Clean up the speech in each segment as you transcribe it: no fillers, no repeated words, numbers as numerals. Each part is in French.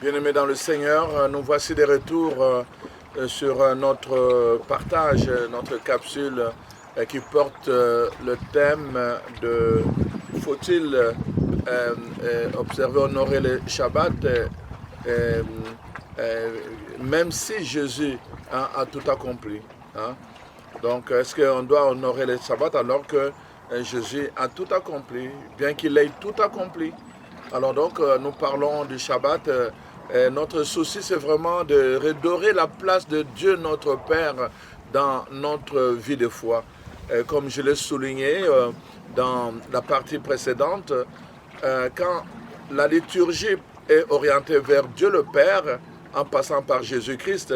Bien-aimés dans le Seigneur, nous voici de retour sur notre partage, notre capsule qui porte le thème de faut-il observer, honorer le Shabbat, euh, même si Jésus a tout accompli. Hein? Donc, est-ce qu'on doit honorer le Shabbat alors que Jésus a tout accompli, bien qu'il ait tout accompli? Alors donc, nous parlons du Shabbat. Notre souci, c'est vraiment de redorer la place de Dieu, notre Père, dans notre vie de foi. Comme je l'ai souligné dans la partie précédente, quand la liturgie est orientée vers Dieu le Père, en passant par Jésus-Christ,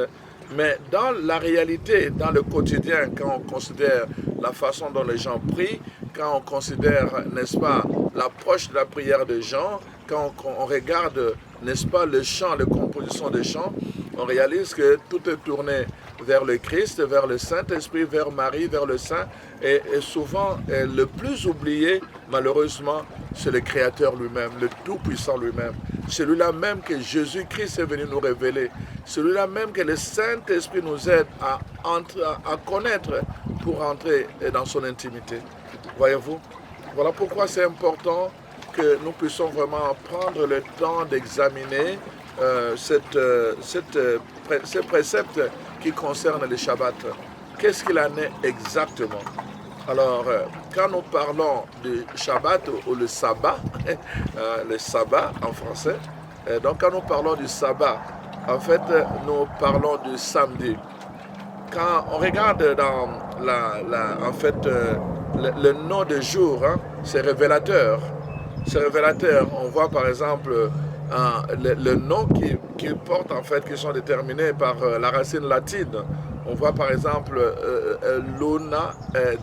mais dans la réalité, dans le quotidien, quand on considère la façon dont les gens prient, quand on considère, n'est-ce pas, l'approche de la prière des gens, quand on regarde, n'est-ce pas, le chant, les compositions des chants, on réalise que tout est tourné vers le Christ, vers le Saint-Esprit, vers Marie, vers le Saint. Et souvent, le plus oublié, malheureusement, c'est le Créateur lui-même, le Tout-Puissant lui-même. Celui-là même que Jésus-Christ est venu nous révéler. Celui-là même que le Saint-Esprit nous aide à connaître pour entrer dans son intimité. Voyez-vous? Voilà pourquoi c'est important que nous puissions vraiment prendre le temps d'examiner ces préceptes qui concernent le Shabbat. Qu'est-ce qu'il en est exactement? Alors, quand nous parlons du Shabbat ou le sabbat, le sabbat en français, donc quand nous parlons du sabbat, en fait, nous parlons du samedi. Quand on regarde dans le nom de jour, hein, c'est révélateur. C'est révélateur. On voit par exemple le nom qui porte en fait, qui sont déterminés par la racine latine. On voit par exemple Luna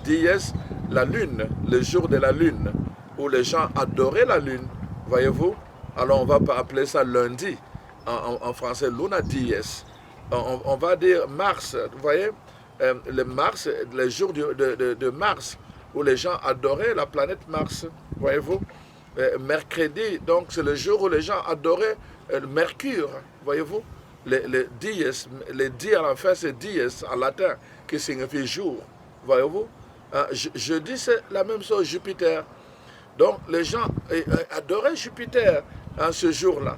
Dies, la lune, le jour de la lune, où les gens adoraient la lune, voyez-vous. Alors on va pas appeler ça lundi, en français Luna Dies. On va dire Mars, vous voyez, le Mars, le jour de Mars, où les gens adoraient la planète Mars, voyez-vous. Mercredi, donc c'est le jour où les gens adoraient Mercure, voyez-vous. Les dies, les dies à la fin c'est dies en latin, qui signifie jour, voyez-vous. Jeudi c'est la même chose, Jupiter. Donc les gens adoraient Jupiter ce jour-là.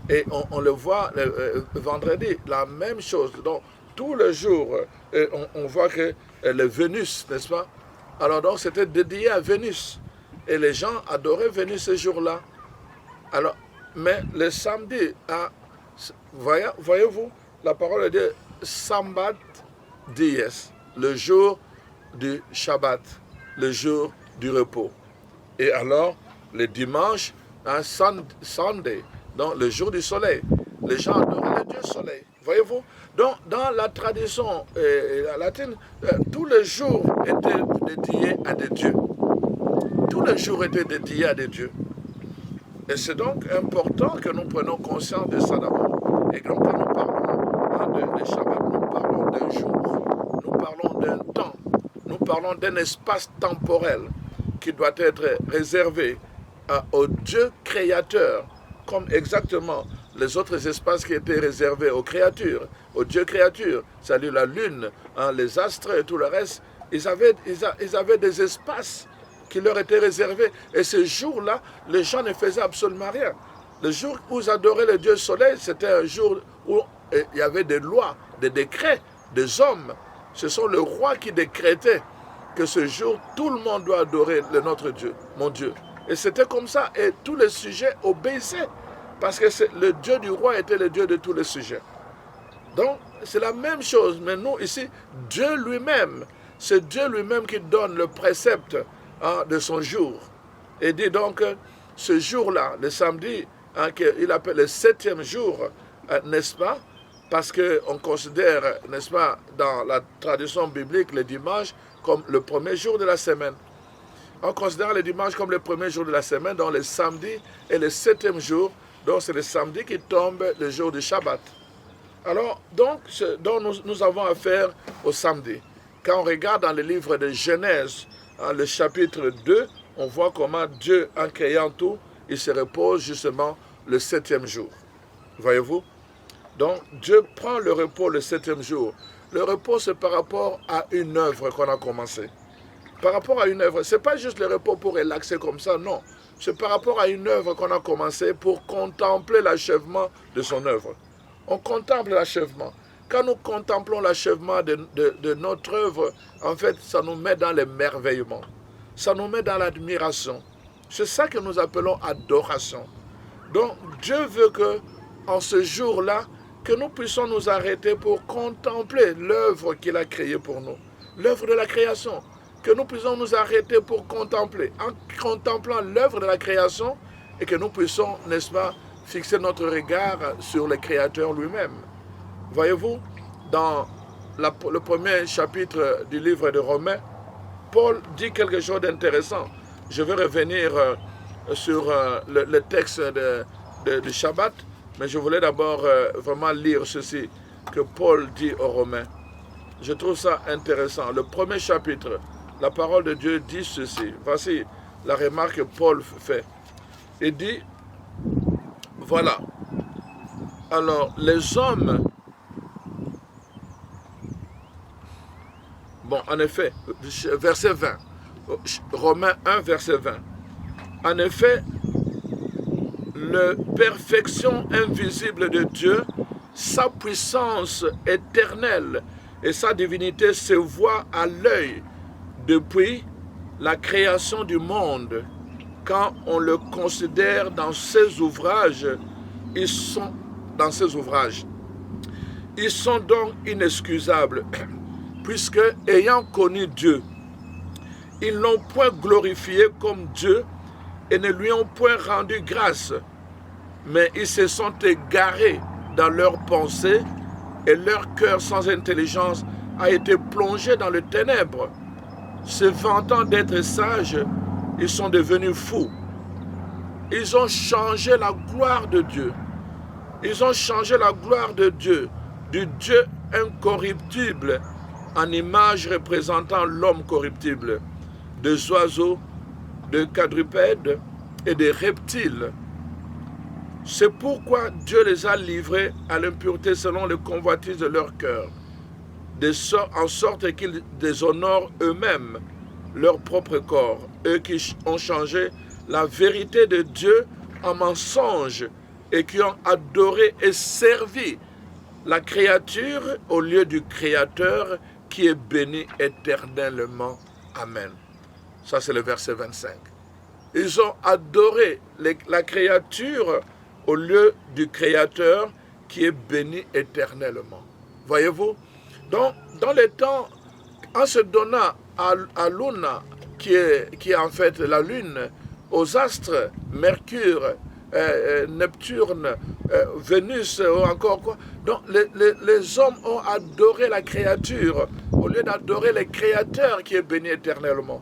Et on le voit vendredi, la même chose. Donc tous les jours, on voit que le Vénus, n'est-ce pas? Alors donc c'était dédié à Vénus. Et les gens adoraient Vénus ce jour-là. Alors, mais le samedi, voyez-vous, la parole dit Sambat Dies, le jour du Shabbat, le jour du repos. Et alors, le dimanche, Sunday, donc le jour du soleil. Les gens adoraient le Dieu soleil. Voyez-vous? Donc, dans la tradition latine, tous les jours étaient dédiés à des dieux. Tous les jours étaient dédiés à des dieux. Et c'est donc important que nous prenions conscience de ça d'abord. Et donc quand nous parlons de Shabbat, nous parlons d'un jour, nous parlons d'un temps, nous parlons d'un espace temporel qui doit être réservé au Dieu créateur, comme exactement les autres espaces qui étaient réservés aux créatures, aux dieux créatures, c'est-à-dire la lune, les astres et tout le reste. Ils avaient des espaces qui leur étaient réservés. Et ce jour-là, les gens ne faisaient absolument rien. Le jour où ils adoraient le Dieu soleil, c'était un jour où il y avait des lois, des décrets, des hommes. Ce sont les rois qui décrétaient que ce jour, tout le monde doit adorer notre Dieu, mon Dieu. Et c'était comme ça. Et tous les sujets obéissaient. Parce que le Dieu du roi était le Dieu de tous les sujets. Donc, c'est la même chose. Mais nous, ici, Dieu lui-même, c'est Dieu lui-même qui donne le précepte de son jour. Et dit donc, ce jour-là, le samedi, qu'il appelle le 7e jour, n'est-ce pas? Parce qu'on considère, n'est-ce pas, dans la tradition biblique, le dimanche comme le premier jour de la semaine. On considère le dimanche comme le premier jour de la semaine, donc le samedi est le 7e jour, donc c'est le samedi qui tombe le jour du Shabbat. Alors, donc nous avons affaire au samedi. Quand on regarde dans le livre de Genèse, le chapitre 2, on voit comment Dieu, en créant tout, il se repose justement le 7e jour. Voyez-vous? Donc, Dieu prend le repos le 7e jour. Le repos, c'est par rapport à une œuvre qu'on a commencée. Par rapport à une œuvre, ce n'est pas juste le repos pour relaxer comme ça, non. C'est par rapport à une œuvre qu'on a commencée pour contempler l'achèvement de son œuvre. On contemple l'achèvement. Quand nous contemplons l'achèvement de notre œuvre, en fait, ça nous met dans l'émerveillement. Ça nous met dans l'admiration. C'est ça que nous appelons adoration. Donc, Dieu veut que, en ce jour-là, que nous puissions nous arrêter pour contempler l'œuvre qu'il a créée pour nous. L'œuvre de la création. Que nous puissions nous arrêter pour contempler. En contemplant l'œuvre de la création, et que nous puissions, n'est-ce pas, fixer notre regard sur le Créateur lui-même. Voyez-vous, dans le premier chapitre du livre de Romains, Paul dit quelque chose d'intéressant. Je vais revenir sur le texte du Shabbat, mais je voulais d'abord vraiment lire ceci que Paul dit aux Romains. Je trouve ça intéressant. Le premier chapitre, la parole de Dieu dit ceci. Voici la remarque que Paul fait. Il dit, voilà, alors les hommes, bon, en effet, verset 20, Romains 1, verset 20. En effet, la perfection invisible de Dieu, sa puissance éternelle et sa divinité se voient à l'œil depuis la création du monde. Quand on le considère dans ses ouvrages, ils sont donc inexcusables, puisque, ayant connu Dieu, ils n'ont point glorifié comme Dieu et ne lui ont point rendu grâce, mais ils se sont égarés dans leurs pensées et leur cœur sans intelligence a été plongé dans les ténèbres. Se vantant d'être sages, ils sont devenus fous. Ils ont changé la gloire de Dieu. Ils ont changé la gloire de Dieu, du Dieu incorruptible, en image représentant l'homme corruptible, des oiseaux, des quadrupèdes et des reptiles. C'est pourquoi Dieu les a livrés à l'impureté selon les convoitises de leur cœur, en sorte qu'ils déshonorent eux-mêmes leur propre corps, eux qui ont changé la vérité de Dieu en mensonge et qui ont adoré et servi la créature au lieu du Créateur qui est béni éternellement. Amen. Ça, c'est le verset 25. Ils ont adoré la créature au lieu du Créateur qui est béni éternellement. Voyez-vous? Donc, dans les temps, en se donnant à Luna, qui est en fait la Lune, aux astres, Mercure, Neptune, Vénus ou encore quoi. Donc les hommes ont adoré la créature au lieu d'adorer le Créateur qui est béni éternellement.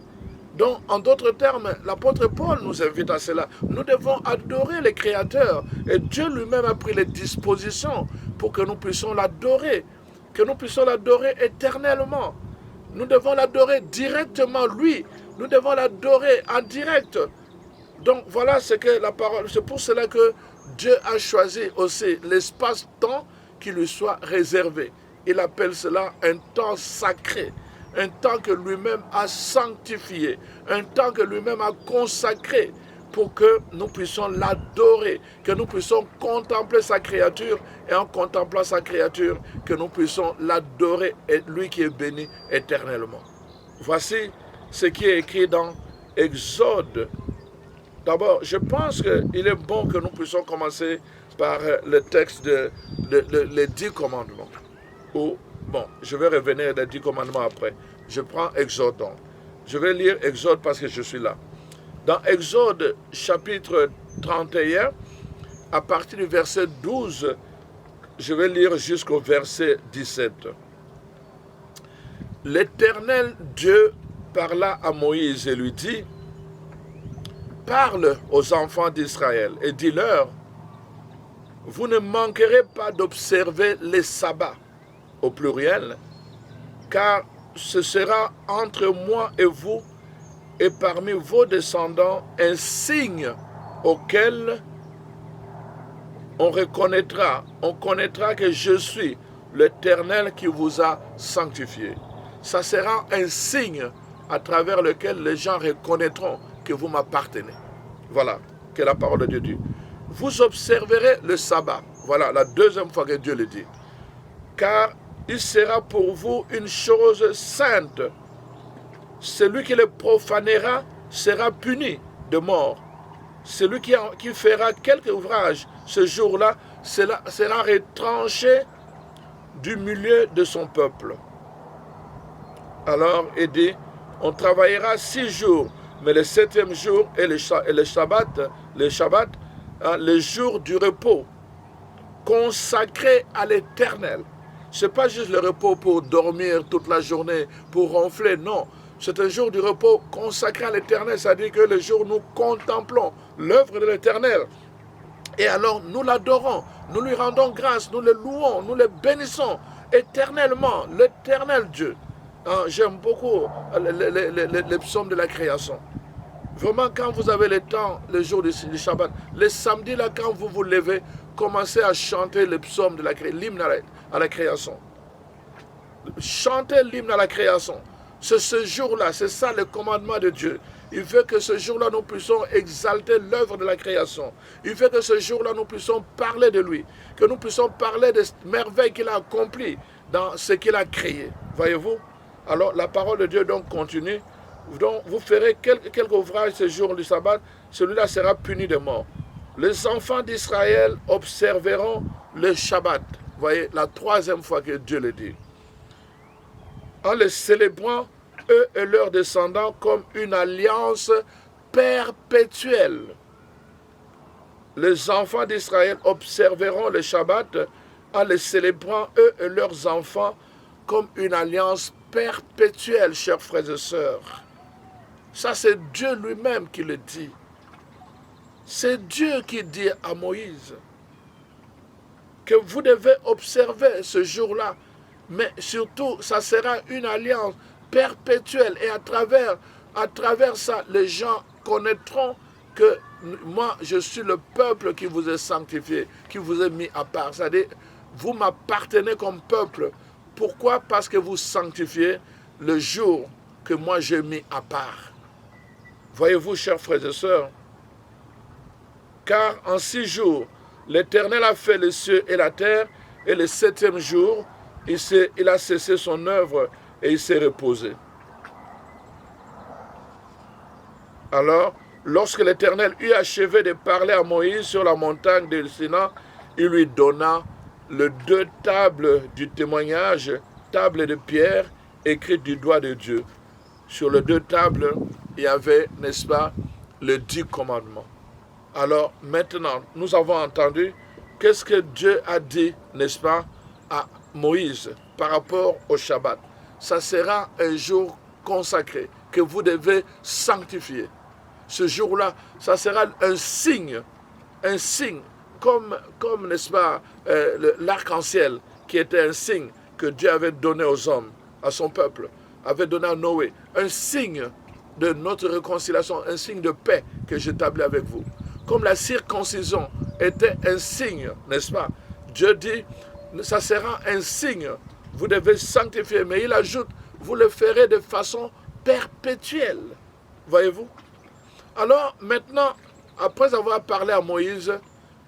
Donc, en d'autres termes, l'apôtre Paul nous invite à cela. Nous devons adorer le Créateur. Et Dieu lui-même a pris les dispositions pour que nous puissions l'adorer. Que nous puissions l'adorer éternellement. Nous devons l'adorer directement, lui. Nous devons l'adorer en direct. Donc, voilà ce que la parole... C'est pour cela que Dieu a choisi aussi l'espace-temps qui lui soit réservé. Il appelle cela un temps sacré. Un temps que lui-même a sanctifié, un temps que lui-même a consacré pour que nous puissions l'adorer, que nous puissions contempler sa créature et en contemplant sa créature, que nous puissions l'adorer et lui qui est béni éternellement. Voici ce qui est écrit dans Exode. D'abord, je pense qu'il est bon que nous puissions commencer par le texte les 10 commandements. Bon, je vais revenir des 10 commandements après. Je prends Exode donc. Je vais lire Exode parce que je suis là. Dans Exode chapitre 31, à partir du verset 12, je vais lire jusqu'au verset 17. L'Éternel Dieu parla à Moïse et lui dit, « Parle aux enfants d'Israël et dis-leur, vous ne manquerez pas d'observer les sabbats, au pluriel, car ce sera entre moi et vous et parmi vos descendants un signe auquel on connaîtra que je suis l'Éternel qui vous a sanctifié. Ça sera un signe à travers lequel les gens reconnaîtront que vous m'appartenez. Voilà, que la parole de Dieu dit. Vous observerez le sabbat. Voilà, la deuxième fois que Dieu le dit. Car il sera pour vous une chose sainte. Celui qui le profanera sera puni de mort. Celui qui fera quelque ouvrage ce jour-là sera retranché du milieu de son peuple. Alors, il dit, on travaillera 6 jours, mais le 7e jour est le Shabbat, le jour du repos, consacré à l'Éternel. Ce n'est pas juste le repos pour dormir toute la journée, pour ronfler, non. C'est un jour du repos consacré à l'Éternel, c'est-à-dire que le jour où nous contemplons l'œuvre de l'Éternel. Et alors nous l'adorons, nous lui rendons grâce, nous le louons, nous le bénissons éternellement, l'Éternel Dieu. J'aime beaucoup les psaumes de la création. Vraiment, quand vous avez le temps, le jour du Shabbat, le samedi, là, quand vous vous levez, commencez à chanter les psaumes de la création, l'hymne à la création. Chantez l'hymne à la création. C'est ce jour-là, c'est ça le commandement de Dieu. Il veut que ce jour-là, nous puissions exalter l'œuvre de la création. Il veut que ce jour-là, nous puissions parler de lui. Que nous puissions parler des merveilles qu'il a accomplies dans ce qu'il a créé. Voyez-vous? Alors, la parole de Dieu donc continue. Donc, vous ferez quelques ouvrages ce jour du sabbat. Celui-là sera puni de mort. Les enfants d'Israël observeront le Shabbat. Voyez, la 3e fois que Dieu le dit. En le célébrant, eux et leurs descendants, comme une alliance perpétuelle. Les enfants d'Israël observeront le Shabbat en le célébrant, eux et leurs enfants, comme une alliance perpétuelle, chers frères et sœurs. Ça, c'est Dieu lui-même qui le dit. C'est Dieu qui dit à Moïse que vous devez observer ce jour-là. Mais surtout, ça sera une alliance perpétuelle. Et à travers ça, les gens connaîtront que moi, je suis le peuple qui vous est sanctifié, qui vous est mis à part. C'est-à-dire, vous m'appartenez comme peuple. Pourquoi? Parce que vous sanctifiez le jour que moi j'ai mis à part. Voyez-vous, chers frères et sœurs, car en 6 jours, l'Éternel a fait les cieux et la terre, et le 7e jour, il a cessé son œuvre et il s'est reposé. Alors, lorsque l'Éternel eut achevé de parler à Moïse sur la montagne de Sinaï, il lui donna les 2 tables du témoignage, tables de pierre écrites du doigt de Dieu. Sur les 2 tables, il y avait, n'est-ce pas, les 10 commandements. Alors, maintenant, nous avons entendu qu'est-ce que Dieu a dit, n'est-ce pas, à Moïse par rapport au Shabbat. Ça sera un jour consacré que vous devez sanctifier. Ce jour-là, ça sera un signe comme n'est-ce pas, l'arc-en-ciel qui était un signe que Dieu avait donné aux hommes, à son peuple, avait donné à Noé, un signe de notre réconciliation, un signe de paix que j'établis avec vous. Comme la circoncision était un signe, n'est-ce pas? Dieu dit, ça sera un signe, vous devez sanctifier, mais il ajoute, vous le ferez de façon perpétuelle. Voyez-vous? Alors maintenant, après avoir parlé à Moïse,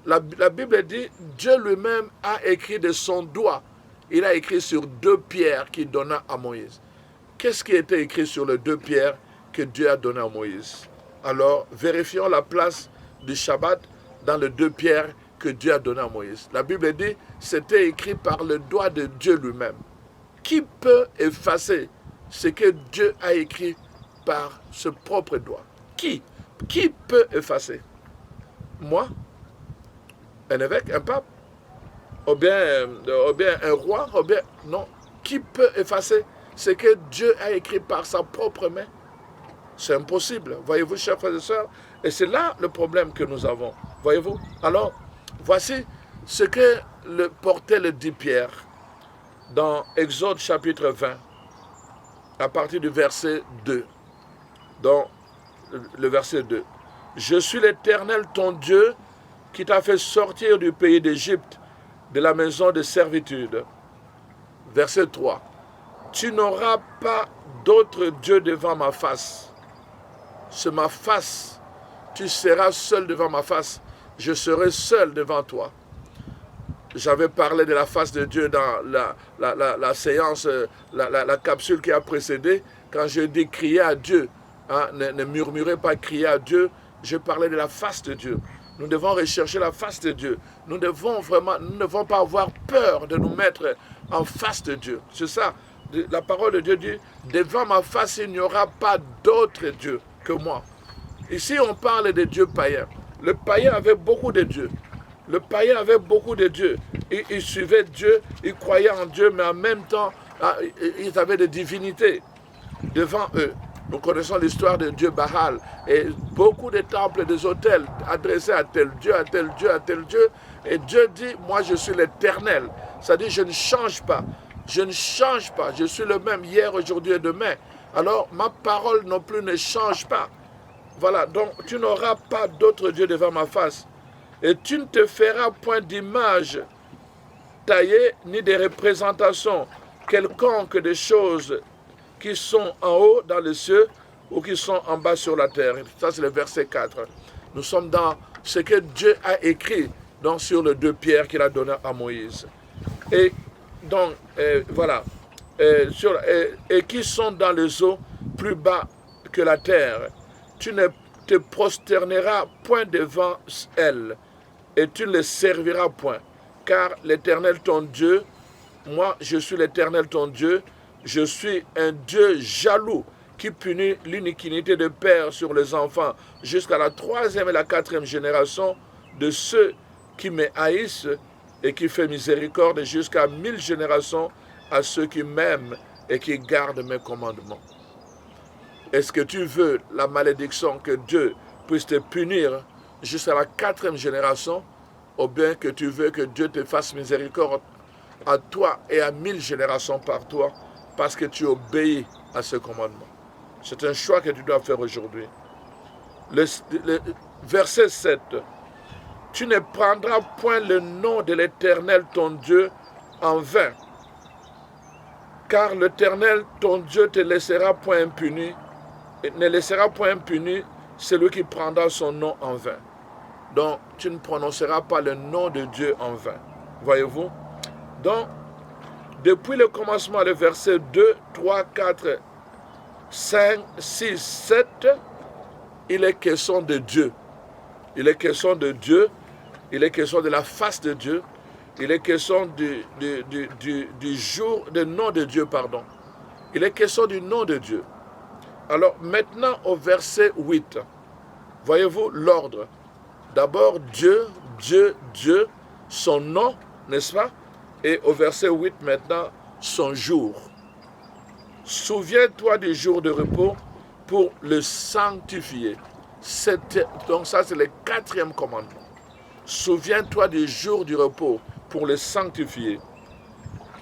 la Bible dit, Dieu lui-même a écrit de son doigt. Il a écrit sur 2 pierres qu'il donna à Moïse. Qu'est-ce qui était écrit sur les 2 pierres que Dieu a donné à Moïse? Alors, vérifions la place du Shabbat dans les 2 pierres que Dieu a donné à Moïse. La Bible dit, c'était écrit par le doigt de Dieu lui-même. Qui peut effacer ce que Dieu a écrit par ce propre doigt? Qui peut effacer? Moi? Un évêque? Un pape? Ou bien un roi? Ou bien... Non. Qui peut effacer ce que Dieu a écrit par sa propre main? C'est impossible. Voyez-vous, chers frères et sœurs? Et c'est là le problème que nous avons. Voyez-vous? Alors, voici ce que portait le 10 pierres dans Exode chapitre 20, à partir du verset 2. Dans le verset 2. Je suis l'Éternel ton Dieu qui t'a fait sortir du pays d'Égypte, de la maison de servitude. Verset 3. Tu n'auras pas d'autre Dieu devant ma face. C'est ma face. Tu seras seul devant ma face. Je serai seul devant toi. J'avais parlé de la face de Dieu dans la séance, la capsule qui a précédé. Quand je dis crier à Dieu, hein, ne murmurez pas, crier à Dieu. Je parlais de la face de Dieu. Nous devons rechercher la face de Dieu. Nous ne devons pas avoir peur de nous mettre en face de Dieu. C'est ça. La parole de Dieu dit, devant ma face, il n'y aura pas d'autre Dieu que moi. Ici, on parle de dieux païens. Le païen avait beaucoup de dieux. Le païen avait beaucoup de dieux. Il suivait Dieu, il croyait en Dieu, mais en même temps, ils avaient des divinités devant eux. Nous connaissons l'histoire de Dieu Baal et beaucoup de temples, des autels adressés à tel Dieu, à tel Dieu, à tel Dieu. Et Dieu dit, moi je suis l'Éternel. C'est-à-dire, je ne change pas. Je ne change pas. Je suis le même hier, aujourd'hui et demain. Alors, ma parole non plus ne change pas. Voilà, donc tu n'auras pas d'autre Dieu devant ma face. Et tu ne te feras point d'image taillée, ni de représentation quelconque des choses qui sont en haut dans les cieux ou qui sont en bas sur la terre. Ça, c'est le verset 4. Nous sommes dans ce que Dieu a écrit donc, sur le 2 Pierre qu'il a donné à Moïse. Et donc, voilà. Et qui sont dans les eaux plus bas que la terre. Tu ne te prosterneras point devant elles, et tu ne les serviras point. Car l'Éternel ton Dieu, moi je suis l'Éternel ton Dieu, je suis un Dieu jaloux qui punit l'iniquité de père sur les enfants jusqu'à la 3e et la 4e génération de ceux qui me haïssent et qui fait miséricorde jusqu'à 1000 générations à ceux qui m'aiment et qui gardent mes commandements. Est-ce que tu veux la malédiction que Dieu puisse te punir jusqu'à la 4e génération, ou bien que tu veux que Dieu te fasse miséricorde à toi et à 1000 générations par toi parce que tu obéis à ce commandement? C'est un choix que tu dois faire aujourd'hui. Le verset 7. Tu ne prendras point le nom de l'Éternel ton Dieu en vain, car l'Éternel ton Dieu te laissera point impuni, ne laissera point impuni celui qui prendra son nom en vain. Donc, tu ne prononceras pas le nom de Dieu en vain. Voyez-vous? Donc, depuis le commencement, le verset 2, 3, 4, 5, 6, 7, il est question de Dieu. Il est question de Dieu. Il est question de la face de Dieu. Il est question du jour, du nom de Dieu, pardon. Il est question du nom de Dieu. Alors, maintenant, au verset 8, voyez-vous l'ordre. D'abord, Dieu, Dieu, Dieu, son nom, n'est-ce pas? Et au verset 8, maintenant, son jour. Souviens-toi du jour de repos pour le sanctifier. Donc ça, c'est le 4e commandement. Souviens-toi du jour du repos pour le sanctifier.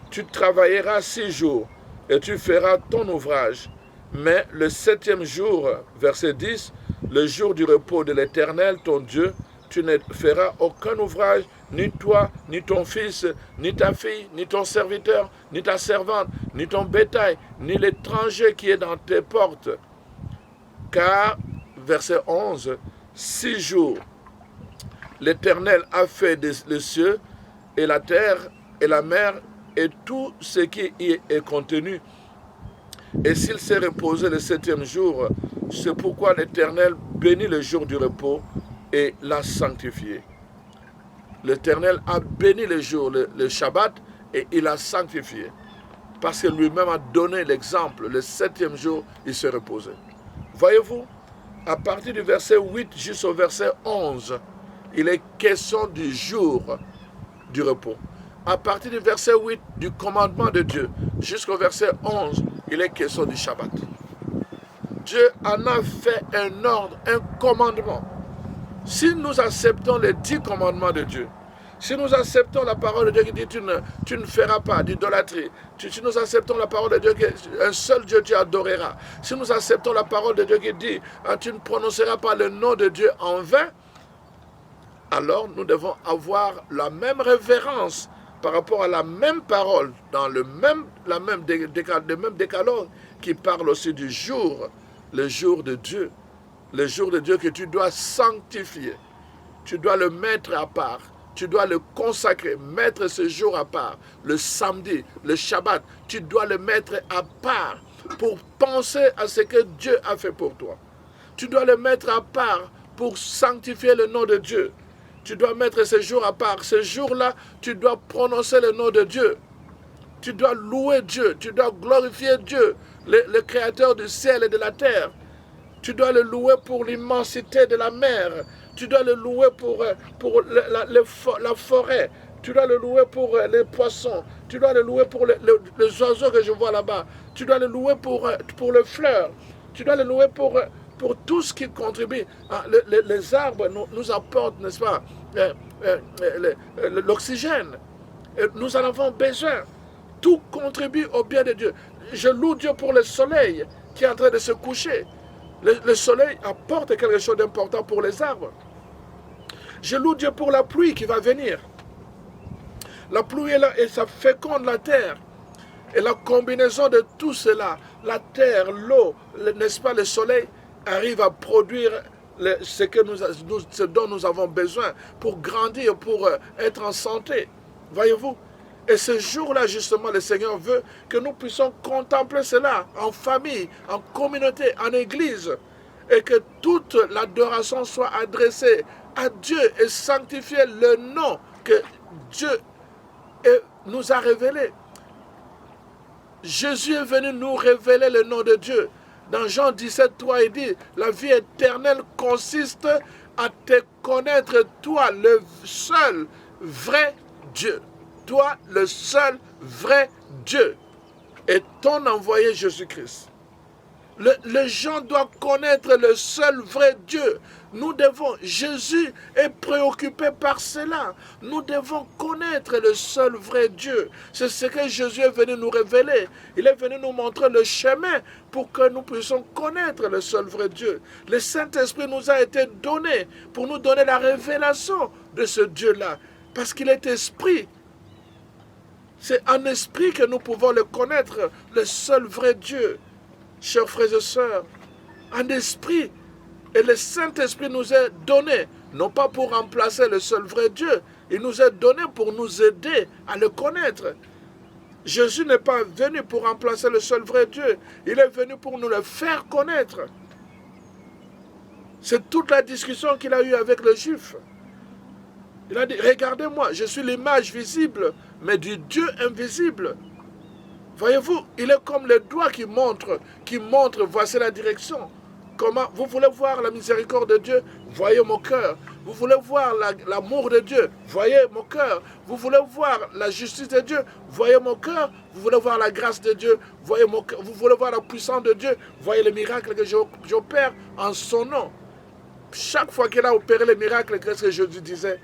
Tu travailleras 6 jours et tu feras ton ouvrage. Mais le 7e jour, verset 10, le jour du repos de l'Éternel, ton Dieu, tu ne feras aucun ouvrage, ni toi, ni ton fils, ni ta fille, ni ton serviteur, ni ta servante, ni ton bétail, ni l'étranger qui est dans tes portes. Car, verset 11, 6 jours, l'Éternel a fait les cieux et la terre et la mer et tout ce qui y est contenu. Et s'il s'est reposé le 7e jour, c'est pourquoi l'Éternel bénit le jour du repos et l'a sanctifié. L'Éternel a béni le jour, le Shabbat, et il l'a sanctifié. Parce que lui-même a donné l'exemple. Le 7e jour, il s'est reposé. Voyez-vous, à partir du verset 8 jusqu'au verset 11, il est question du jour du repos. À partir du verset 8 du commandement de Dieu jusqu'au verset 11, il est question du Shabbat. Dieu en a fait un ordre, un commandement. Si nous acceptons les 10 commandements de Dieu, si nous acceptons la parole de Dieu qui dit tu ne feras pas d'idolâtrie, si nous acceptons la parole de Dieu qu'un seul Dieu tu adoreras, si nous acceptons la parole de Dieu qui dit tu ne prononceras pas le nom de Dieu en vain, alors nous devons avoir la même révérence par rapport à la même parole, dans le même décalogue qui parle aussi du jour, le jour de Dieu. Le jour de Dieu que tu dois sanctifier. Tu dois le mettre à part. Tu dois le consacrer, mettre ce jour à part. Le samedi, le Shabbat, tu dois le mettre à part pour penser à ce que Dieu a fait pour toi. Tu dois le mettre à part pour sanctifier le nom de Dieu. Tu dois mettre ce jour à part. Ce jour-là, tu dois prononcer le nom de Dieu. Tu dois louer Dieu. Tu dois glorifier Dieu, le créateur du ciel et de la terre. Tu dois le louer pour l'immensité de la mer. Tu dois le louer pour la forêt. Tu dois le louer pour les poissons. Tu dois le louer pour les oiseaux que je vois là-bas. Tu dois le louer pour le fleur. Tu dois le louer pour tout ce qui contribue. Les arbres nous apportent, n'est-ce pas, l'oxygène. Nous en avons besoin. Tout contribue au bien de Dieu. Je loue Dieu pour le soleil qui est en train de se coucher. Le soleil apporte quelque chose d'important pour les arbres. Je loue Dieu pour la pluie qui va venir. La pluie est là et ça féconde la terre. Et la combinaison de tout cela, la terre, l'eau, n'est-ce pas, le soleil, arrive à produire ce dont nous avons besoin pour grandir, pour être en santé. Voyez-vous? Et ce jour-là, justement, le Seigneur veut que nous puissions contempler cela en famille, en communauté, en église, et que toute l'adoration soit adressée à Dieu et sanctifier le nom que Dieu nous a révélé. Jésus est venu nous révéler le nom de Dieu. Dans Jean 17, 3, il dit, la vie éternelle consiste à te connaître, toi, le seul vrai Dieu. Toi, le seul vrai Dieu, et ton envoyé Jésus-Christ. Les gens doivent connaître le seul vrai Dieu. Jésus est préoccupé par cela. Nous devons connaître le seul vrai Dieu. C'est ce que Jésus est venu nous révéler. Il est venu nous montrer le chemin pour que nous puissions connaître le seul vrai Dieu. Le Saint-Esprit nous a été donné pour nous donner la révélation de ce Dieu-là. Parce qu'il est esprit. C'est en esprit que nous pouvons le connaître, le seul vrai Dieu. Chers frères et sœurs, en esprit. Et le Saint-Esprit nous est donné, non pas pour remplacer le seul vrai Dieu, il nous est donné pour nous aider à le connaître. Jésus n'est pas venu pour remplacer le seul vrai Dieu, il est venu pour nous le faire connaître. C'est toute la discussion qu'il a eue avec le Juif. Il a dit, regardez-moi, je suis l'image visible, mais du Dieu invisible. Voyez-vous, il est comme le doigt qui montre, voici la direction. Comment vous voulez voir la miséricorde de Dieu? Voyez mon cœur. Vous voulez voir l'amour de Dieu? Voyez mon cœur. Vous voulez voir la justice de Dieu? Voyez mon cœur. Vous voulez voir la grâce de Dieu? Voyez mon cœur. Vous voulez voir la puissance de Dieu? Voyez les miracles que j'opère en son nom. Chaque fois qu'il a opéré les miracles, qu'est-ce que Jésus disait?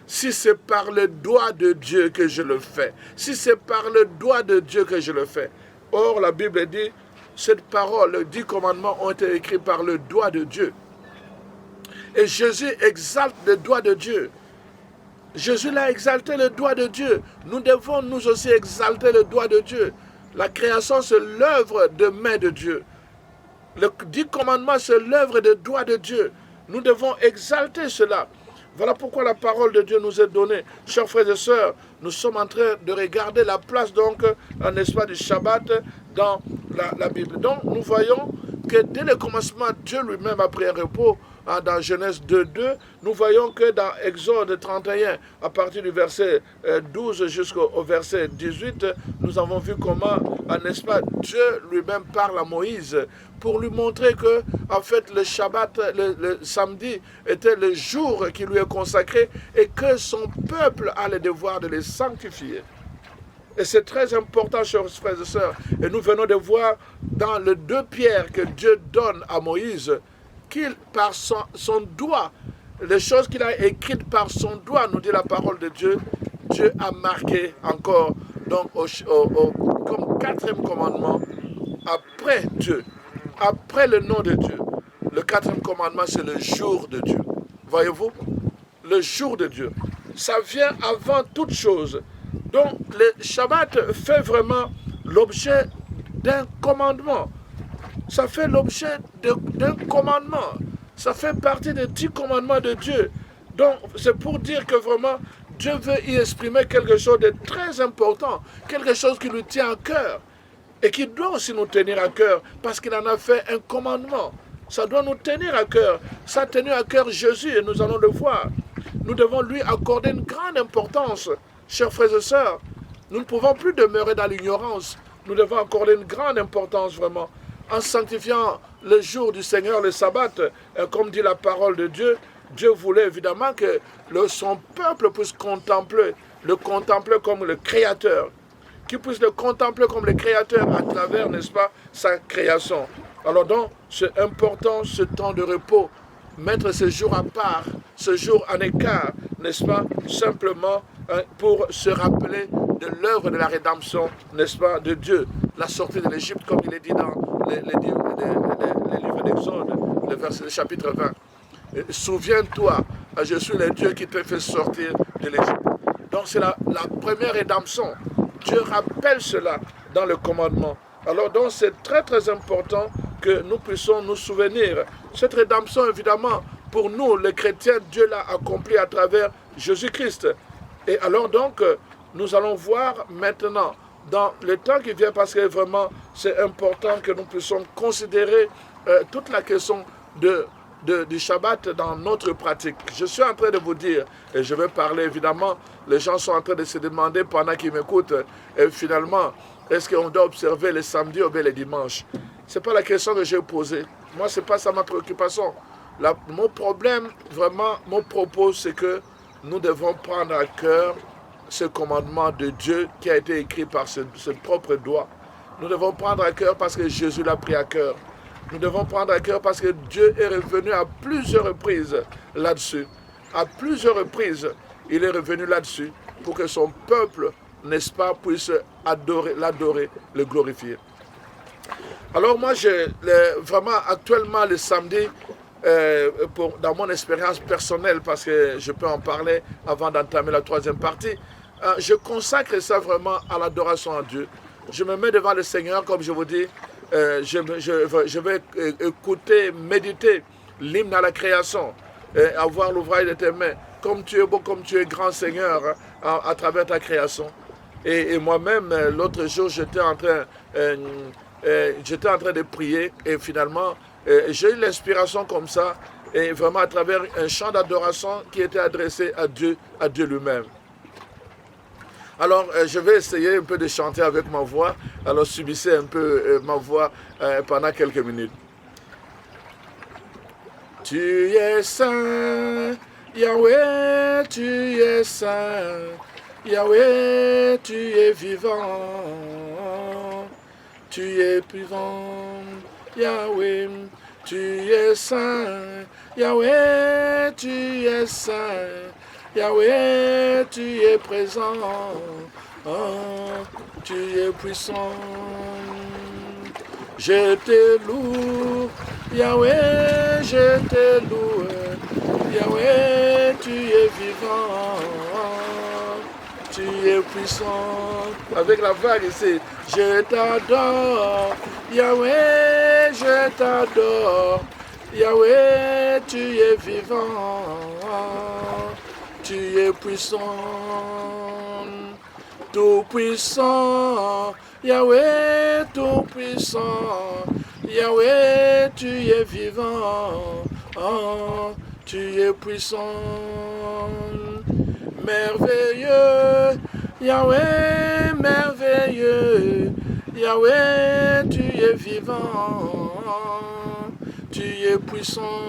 Si c'est par le doigt de Dieu que je le fais, si c'est par le doigt de Dieu que je le fais. Or, la Bible dit, cette parole, les 10 commandements ont été écrits par le doigt de Dieu. Et Jésus exalte le doigt de Dieu. Jésus l'a exalté le doigt de Dieu. Nous devons nous aussi exalter le doigt de Dieu. La création, c'est l'œuvre de main de Dieu. Les 10 commandements, c'est l'œuvre de doigt de Dieu. Nous devons exalter cela. Voilà pourquoi la parole de Dieu nous est donnée. Chers frères et sœurs, nous sommes en train de regarder la place, donc, n'est-ce pas, du Shabbat dans la Bible. Donc, nous voyons que dès le commencement, Dieu lui-même a pris un repos. Dans Genèse 2.2, nous voyons que dans Exode 31, à partir du verset 12 jusqu'au verset 18, nous avons vu comment, n'est-ce pas, Dieu lui-même parle à Moïse pour lui montrer que, en fait, le Shabbat, le samedi, était le jour qui lui est consacré et que son peuple a le devoir de les sanctifier. Et c'est très important, chers frères et sœurs. Et nous venons de voir dans le 2 Pierre que Dieu donne à Moïse, qu'il, par son doigt, les choses qu'il a écrites par son doigt, nous dit la parole de Dieu, Dieu a marqué encore, donc comme 4e commandement, après Dieu, après le nom de Dieu. Le 4e commandement, c'est le jour de Dieu. Voyez-vous, le jour de Dieu. Ça vient avant toute chose. Donc le Shabbat fait vraiment l'objet d'un commandement. Ça fait l'objet d'un commandement. Ça fait partie des 10 commandements de Dieu. Donc c'est pour dire que vraiment Dieu veut y exprimer quelque chose de très important, quelque chose qui lui tient à cœur et qui doit aussi nous tenir à cœur parce qu'il en a fait un commandement. Ça doit nous tenir à cœur. Ça a tenu à cœur Jésus et nous allons le voir. Nous devons lui accorder une grande importance, chers frères et sœurs. Nous ne pouvons plus demeurer dans l'ignorance. Nous devons accorder une grande importance vraiment en sanctifiant le jour du Seigneur, le sabbat, comme dit la parole de Dieu. Dieu voulait évidemment que son peuple puisse le contempler comme le Créateur, qu'il puisse le contempler comme le Créateur à travers, n'est-ce pas, sa création. Alors donc, c'est important ce temps de repos, mettre ce jour à part, ce jour en écart, n'est-ce pas, simplement pour se rappeler de l'œuvre de la rédemption, n'est-ce pas, de Dieu, la sortie de l'Égypte, comme il est dit dans les livres d'Exode, le chapitre 20. Souviens-toi, je suis le Dieu qui te fait sortir de l'Égypte. Donc c'est la première rédemption. Dieu rappelle cela dans le commandement. Alors donc c'est très très important que nous puissions nous souvenir. Cette rédemption, évidemment, pour nous, les chrétiens, Dieu l'a accomplie à travers Jésus-Christ. Et alors donc, nous allons voir maintenant, dans le temps qui vient, parce que vraiment, c'est important que nous puissions considérer toute la question du Shabbat dans notre pratique. Je suis en train de vous dire, et je vais parler évidemment, les gens sont en train de se demander pendant qu'ils m'écoutent, et finalement, est-ce qu'on doit observer les samedis ou bien les dimanches? Ce n'est pas la question que j'ai posée. Moi, ce n'est pas ça ma préoccupation. Mon problème, vraiment, mon propos, c'est que nous devons prendre à cœur ce commandement de Dieu qui a été écrit par ce propre doigt. Nous devons prendre à cœur parce que Jésus l'a pris à cœur. Nous devons prendre à cœur parce que Dieu est revenu à plusieurs reprises là-dessus. À plusieurs reprises, il est revenu là-dessus pour que son peuple, n'est-ce pas, puisse l'adorer, le glorifier. Alors moi, vraiment, actuellement, le samedi, dans mon expérience personnelle, parce que je peux en parler avant d'entamer la troisième partie, je consacre ça vraiment à l'adoration à Dieu. Je me mets devant le Seigneur, comme je vous dis, je vais écouter, méditer l'hymne à la création, avoir l'ouvrage de tes mains, comme tu es beau, comme tu es grand Seigneur, à travers ta création. Et moi-même, l'autre jour, j'étais en train de prier et finalement, j'ai eu l'inspiration comme ça, et vraiment à travers un chant d'adoration qui était adressé à Dieu lui-même. Alors, je vais essayer un peu de chanter avec ma voix. Alors, subissez un peu ma voix pendant quelques minutes. Tu es saint, Yahweh, tu es saint. Yahweh, tu es vivant. Tu es puissant, Yahweh, tu es saint. Yahweh, tu es saint. Yahweh, tu es présent, tu es puissant. Je te loue, Yahweh, je te loue. Yahweh, tu es vivant, tu es puissant. Avec la vague ici, je t'adore, Yahweh, je t'adore. Yahweh, tu es vivant. Tu es puissant, tout puissant, Yahweh, tout puissant, Yahweh, tu es vivant, tu es puissant, merveilleux, Yahweh, merveilleux, Yahweh, tu es vivant, tu es puissant.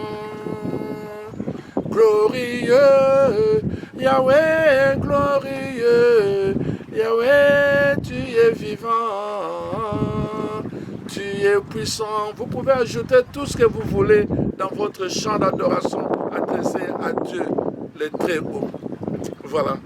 Glorieux, Yahweh, glorieux, Yahweh, tu es vivant, tu es puissant. Vous pouvez ajouter tout ce que vous voulez dans votre chant d'adoration adressé à Dieu, le Très-Haut. Voilà.